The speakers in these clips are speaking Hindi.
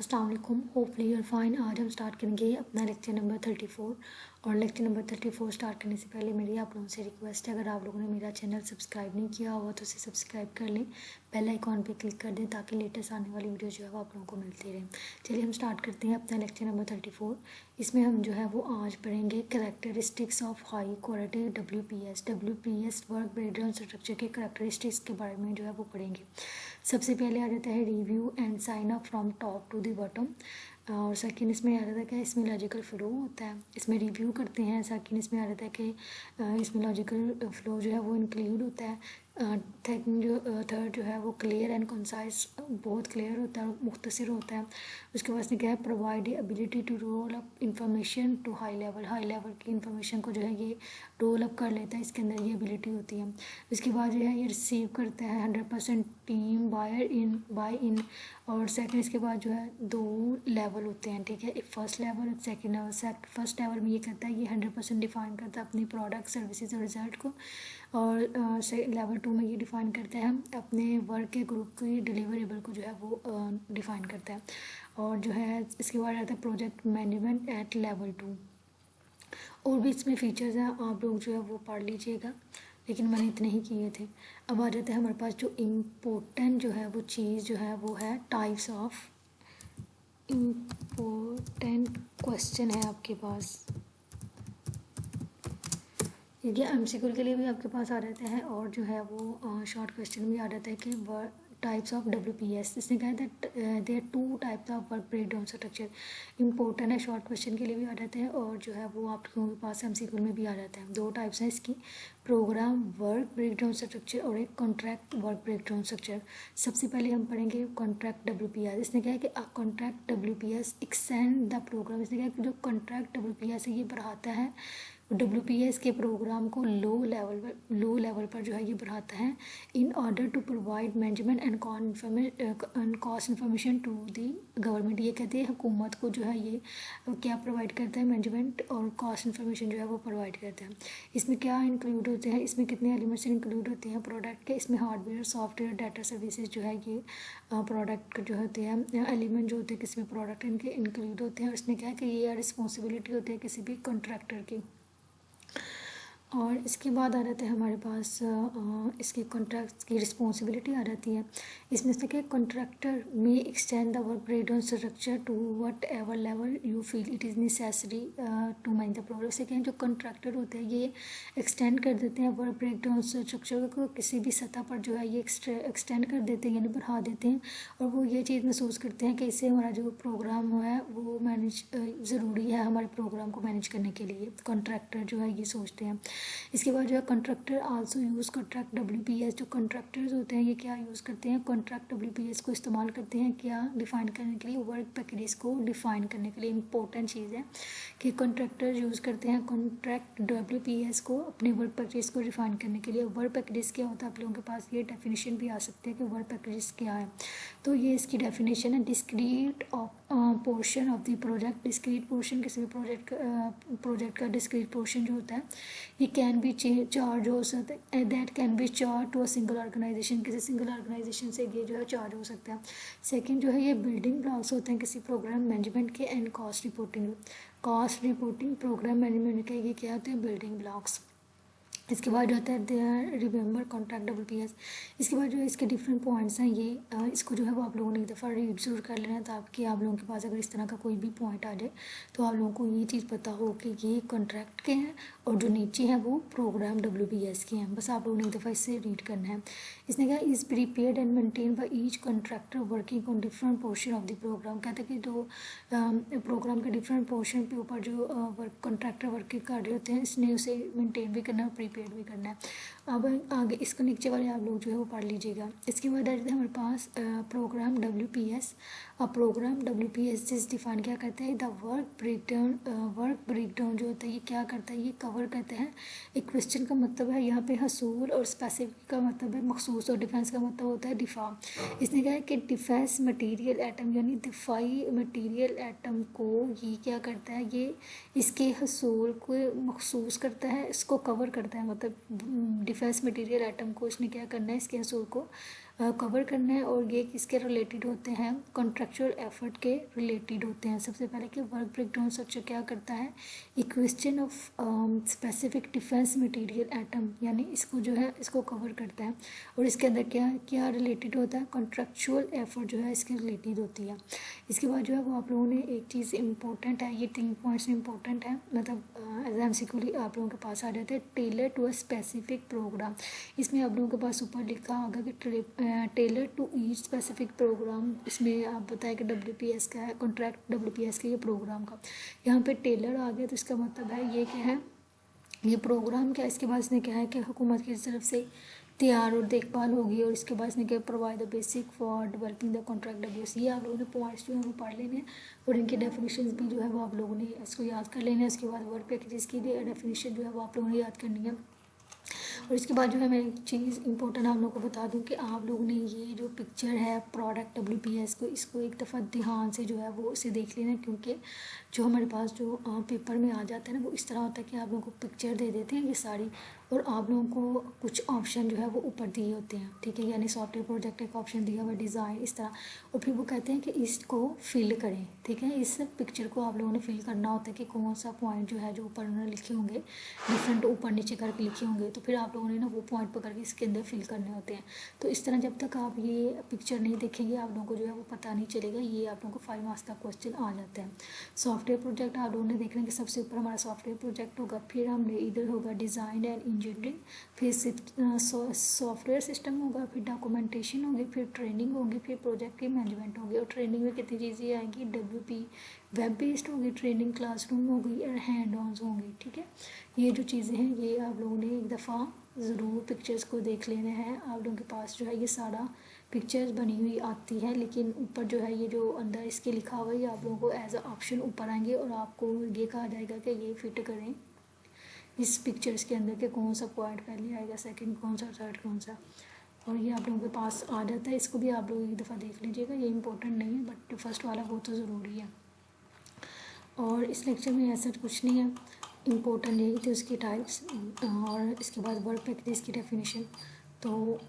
अस्सलाम वालेकुम, होपफुली यूर फाइन। आज हम स्टार्ट करेंगे अपना लेक्चर नंबर 34 और लेक्चर नंबर 34 स्टार्ट करने से पहले मेरी आप लोगों से रिक्वेस्ट है, अगर आप लोगों ने मेरा चैनल सब्सक्राइब नहीं किया हुआ तो उसे सब्सक्राइब कर लें, बेल आइकॉन पे क्लिक कर दें ताकि लेटेस्ट आने वाली वीडियो जो है वो आप लोगों को मिलती रहे। चलिए हम स्टार्ट करते हैं अपना लेक्चर नंबर 34। इसमें हम जो है वो आज पढ़ेंगे characteristics of high quality WPS work breakdown structure के कैरेक्टरिस्टिक्स के बारे में जो है वो पढ़ेंगे। सबसे पहले आ जाता है review and sign up from top to the bottom, और सेकंड इसमें आ जाता है कि इसमें लॉजिकल फ्लो होता है। इसमें रिव्यू करते हैं। सेकंड इसमें आ जाता है कि इसमें लॉजिकल फ्लो जो है वो इंक्लूड होता है। थर्ड जो है वो क्लियर एंड कंसाइज, बहुत क्लियर होता है और मुख्तसर होता है। उसके बाद क्या है, provide ability to roll up information to high level की इंफॉर्मेशन को जो है ये रोल अप कर लेता है, इसके अंदर ये एबिलिटी होती है। उसके बाद जो है ये रिसीव करता है 100% टीम बाय इन। और सेकंड इसके बाद जो है 2 लेवल होते हैं, ठीक है, एक फर्स्ट लेवल और सेकंड लेवल। फर्स्ट लेवल में ये करता है, ये 100% डिफाइन करता है अपनी प्रोडक्ट सर्विसेज और रिजल्ट को, और लेवल 2 में ये डिफ़ाइन करता है अपने वर्क के ग्रुप की डिलीवरेबल को जो है वो डिफ़ाइन करता है। और जो है इसके बाद आता है प्रोजेक्ट मैनेजमेंट एट लेवल 2। और भी इसमें फीचर्स हैं, आप लोग जो है वो पढ़ लीजिएगा, लेकिन मैंने इतने ही किए थे। अब आ जाता है हमारे पास जो इम्पोर्टेंट जो है वो चीज़ जो है वो है टाइप्स ऑफ इम्पोर्टेंट क्वेश्चन है आपके पास। ये MCQ के लिए भी आपके पास आ जाते हैं, और जो है वो शॉर्ट क्वेश्चन भी आ जाता है कि टाइप्स ऑफ WPS। इसने कहा that there 2 types of work breakdown structure. Important है, शॉर्ट क्वेश्चन के लिए भी आ जाते हैं, और जो है वो आपके पास MCQ में भी आ जाता है। 2 टाइप्स हैं इसकी, प्रोग्राम वर्क ब्रेकडाउन स्ट्रक्चर और एक कॉन्ट्रैक्ट वर्क ब्रेकडाउन स्ट्रक्चर। सबसे पहले हम पढ़ेंगे कॉन्ट्रैक्ट WPS। इसने कहा है कि contract WPS extend the programme. इसने कहा है कि जो कॉन्ट्रैक्ट WPS है ये बढ़ाता है WPS के प्रोग्राम को लो लेवल पर जो है ये बढ़ाता है, in order to provide management and cost information to the government. ये कहते हैं हुकूमत को जो है ये क्या प्रोवाइड करता है, मैनेजमेंट और कॉस्ट इन्फॉर्मेशन जो है वो प्रोवाइड करता है। इसमें क्या इंक्लूड होते हैं, इसमें कितने एलिमेंट्स इंक्लूड होते हैं प्रोडक्ट के। इसमें हार्डवेयर, सॉफ्टवेयर, डाटा सर्विसेज जो है ये प्रोडक्ट जो होते हैं, एलिमेंट जो होते हैं किसी भी प्रोडक्ट इनके इंक्लूड होते हैं। और इसमें क्या है कि ये रिस्पॉन्सिबिलिटी होती है किसी भी कॉन्ट्रैक्टर की। और इसके बाद आ जाते हैं हमारे पास इसके कॉन्ट्रैक्ट की रिस्पॉन्सिबिलिटी आ जाती है। इसमें से क्या, कॉन्ट्रैक्टर में extend the work breakdown structure to whatever level you feel it is necessary to manage the progress. से क्या, जो कॉन्ट्रैक्टर होते हैं ये एक्सटेंड कर देते हैं वर्क ब्रेकडाउन स्ट्रक्चर को किसी भी सतह पर जो है ये एक्सटेंड कर देते हैं, यानी बढ़ा देते हैं, और वो ये चीज़ महसूस करते हैं कि इससे हमारा जो प्रोग्राम है वो मैनेज ज़रूरी है हमारे प्रोग्राम को मैनेज करने के लिए। कॉन्ट्रैक्टर जो है ये सोचते हैं। इसके बाद जो है contractor also use contract WPS। जो कॉन्ट्रैक्टर्स होते हैं ये क्या यूज़ करते हैं, कॉन्ट्रैक्ट WPS को इस्तेमाल करते हैं क्या, डिफ़ाइन करने के लिए, वर्क पैकेजेस को डिफ़ाइन करने के लिए। इंपॉर्टेंट चीज़ है कि कॉन्ट्रैक्टर यूज़ करते हैं कॉन्ट्रैक्ट WPS को अपने वर्क पैकेजेस को डिफ़ाइन करने के लिए। वर्क पैकेजेस क्या होता है, आप लोगों के पास ये डेफिनेशन भी आ सकते हैं कि वर्क पैकेजेस क्या है। तो ये इसकी डेफिनेशन है, discrete portion of the project. Discrete portion किसी भी प्रोजेक्ट का डिस्क्रीट पोर्शन जो होता है ये कैन बी चार्ज हो सकता है, that can be charge to a single organisation. किसी सिंगल ऑर्गेनाइजेशन से ये जो है चार्ज हो सकता है। सेकंड जो है ये बिल्डिंग ब्लॉक्स होते हैं किसी प्रोग्राम मैनेजमेंट के, and cost reporting programme management के ये क्या होते हैं, बिल्डिंग ब्लॉक्स। इसके बाद जो होता है रिमेंबर कॉन्ट्रैक्ट WPS। इसके बाद जो है इसके डिफरेंट पॉइंट्स हैं, ये इसको जो है वो आप लोगों ने एक दफ़ा रीड ज़रूर कर लेना है ताकि आप लोगों के पास अगर इस तरह का कोई भी पॉइंट आ जाए तो आप लोगों को ये चीज़ पता हो कि ये कॉन्ट्रैक्ट के हैं और जो नीचे हैं वो प्रोग्राम WPS के हैं। बस आप लोगों ने एक दफ़ा इससे रीड करना है। इसने कहा is prepared and maintain by each contractor working on different portion of the programme. कहते हैं कि जो प्रोग्राम के डिफरेंट पोर्शन के ऊपर जो वर्क कॉन्ट्रैक्टर वर्किंग कर रहे होते हैं, इसने उसे मेंटेन भी करना है, प्रीपेड भी करना है। अब आगे इसको नीचे वाले आप लोग जो है वो पढ़ लीजिएगा। इसके बाद आ जाते हैं हमारे पास प्रोग्राम WPS। अब प्रोग्राम WPS इस डिफाइन क्या करता है, द वर्क ब्रेकडाउन जो होता है ये क्या करता है, ये कवर करता है। एक क्वेश्चन का मतलब है यहाँ पे हसूल, और स्पेसिफिक का मतलब है मखसूस, और डिफेंस का मतलब होता है दिफा। इसने कहा है कि डिफेंस मटेरियल एटम यानी दिफाई मटेरियल एटम को ये क्या करता है, ये इसके हसूल को मखसूस करता है, इसको कवर करता है। मतलब डिफेंस मटेरियल एटम को इसने क्या करना है, इसके हसूल को कवर करना है और ये किसके रिलेटेड होते हैं, कॉन्ट्रेक्चुअल एफर्ट के रिलेटेड होते हैं। सबसे पहले कि वर्क ब्रेकडाउन स्ट्रक्चर क्या करता है, equation of specific defence material atom, यानी इसको जो है इसको कवर करता है और इसके अंदर क्या क्या रिलेटेड होता है, कॉन्ट्रेक्चुअल एफर्ट जो है इसके रिलेटेड होती है। इसके बाद जो है वो आप लोगों ने एक चीज़ इंपॉर्टेंट है, ये 3 पॉइंट्स इंपॉर्टेंट है, मतलब एग्जाम सिक्योरली आप लोगों के पास आ जाते हैं, tailor to a specific programme. इसमें आप लोगों के पास ऊपर लिखा होगा कि tailor to each specific programme. इसमें आप बताएं कि WPS का है, कॉन्ट्रैक्ट WPS का ये प्रोग्राम का, यहाँ पे टेलर आ गया तो इसका मतलब है ये क्या है, ये प्रोग्राम क्या है। इसके बाद इसने क्या है कि हुकूमत की तरफ से तैयार और देखभाल होगी और इसके बाद इसने क्या provide the basic for developing the contract WPS। ये आप लोगों ने पॉइंट्स जो है वो पढ़ लेने हैं और इनके डेफिनेशन भी जो है वो आप लोगों ने इसको याद कर लेना है। उसके बाद वर्क पैकेजेस की डेफिनेशन जो है वो आप लोगों ने याद करनी है। और इसके बाद जो है मैं एक चीज़ इंपॉर्टेंट आप लोगों को बता दूं कि आप लोगों ने ये जो पिक्चर है प्रोडक्ट WPS को, इसको एक दफ़ा ध्यान से जो है वो इसे देख लेना, क्योंकि जो हमारे पास जो पेपर में आ जाता है ना वो इस तरह होता है कि आप लोगों को पिक्चर दे देते हैं ये सारी और आप लोगों को कुछ ऑप्शन जो है वो ऊपर दिए होते हैं, ठीक है, यानी सॉफ्टवेयर प्रोजेक्ट एक ऑप्शन दिया हुआ, डिज़ाइन इस तरह, और फिर वो कहते हैं कि इसको फिल करें, ठीक है। इस पिक्चर को आप लोगों ने फिल करना होता है कि कौन सा पॉइंट जो है जो ऊपर उन्होंने लिखे होंगे डिफरेंट ऊपर नीचे करके लिखे होंगे, तो फिर आप लोगों ने ना वो पॉइंट पकड़ के इसके अंदर फिल करने होते हैं। तो इस तरह जब तक आप ये पिक्चर नहीं देखेंगे आप लोगों को जो है वो पता नहीं चलेगा, ये आप लोगों को 5 मार्क्स का क्वेश्चन आ जाता है। सॉफ्टवेयर प्रोजेक्ट आप लोगों ने देखना कि सबसे ऊपर हमारा सॉफ्टवेयर प्रोजेक्ट होगा, फिर हमने इधर होगा डिज़ाइन एंड इंजीनियरिंग, फिर सॉफ्टवेयर सिस्टम होगा, फिर डॉक्यूमेंटेशन होगी, फिर ट्रेनिंग होगी, फिर प्रोजेक्ट की मैनेजमेंट होगी। और ट्रेनिंग में कितनी चीज़ें आएंगी, WP वेब बेस्ड होगी ट्रेनिंग, क्लासरूम होगी और हैंड ऑन्स होंगी, ठीक है। ये जो चीज़ें हैं ये आप लोगों ने एक दफ़ा ज़रूर पिक्चर्स को देख लेना है। आप लोगों के पास जो है ये सारा पिक्चर्स बनी हुई आती है, लेकिन ऊपर जो है ये जो अंदर इसके लिखा हुआ है ये आप लोगों को एज अ ऑप्शन ऊपर आएंगे और आपको ये कहा जाएगा कि ये फिट करें इस पिक्चर्स के अंदर के कौन सा पॉइंट पहले आएगा, सेकंड कौन सा, थर्ड कौन सा, और ये आप लोगों के पास आ जाता है। इसको भी आप लोग एक दफ़ा देख लीजिएगा, ये इंपॉर्टेंट नहीं है बट फर्स्ट वाला वो तो ज़रूरी है। और इस लेक्चर में ऐसा कुछ नहीं है, इम्पोर्टेंट यही थे उसकी टाइप्स और इसके बाद वर्क पैकेजेस की डेफिनेशन। तो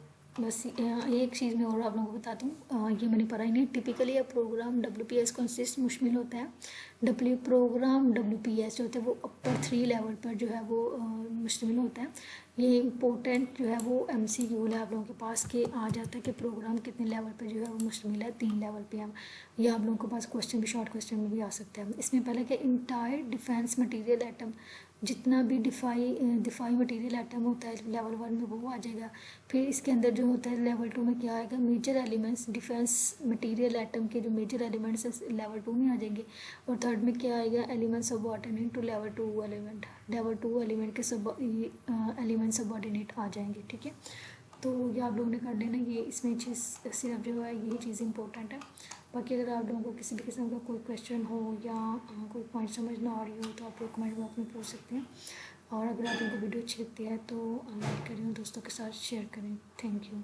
बस एक चीज़ मैं और आप लोगों को बता दूँ, ये मैंने पढ़ा ही नहीं। Typically a programme WPS consist मुश्किल होता है, प्रोग्राम WPS जो होता है वो अपर 3 लेवल पर जो है वो मुश्तमिल होता है। ये इम्पोर्टेंट जो है वो MCQ है आप लोगों के पास के आ जाता है कि प्रोग्राम कितने लेवल पर जो है वो मुश्तमिल है, 3 लेवल पे हम, ये आप लोगों के पास क्वेश्चन भी शॉर्ट क्वेश्चन में भी आ सकता है। इसमें पहले क्या इंटायर डिफेंस मटेरियल एटम, जितना भी डिफाई मटेरियल एटम होता है लेवल 1 में वो आ जाएगा। फिर इसके अंदर जो होता है लेवल 2 में क्या आएगा, major elements defence material item के जो मेजर एलिमेंट्स हैं लेवल 2 में आ जाएंगे। और थर्ड में क्या आएगा, element subordinate to level 2 element, level 2 element के सब एलिमेंट सबऑर्डिनेट आ जाएंगे, ठीक है। तो ये आप लोगों ने कर लेना, ये इसमें चीज़ सिर्फ जो है यही चीज़ इंपॉर्टेंट है। बाकी अगर आप लोगों को किसी भी किस्म का कोई क्वेश्चन हो या कोई पॉइंट समझ ना आ रही हो तो आप लोग कमेंट बॉक्स में पूछ सकते हैं। और अगर आप लोगों को वीडियो अच्छी लगती है तो लाइक करें और दोस्तों के साथ शेयर करें। Thank you.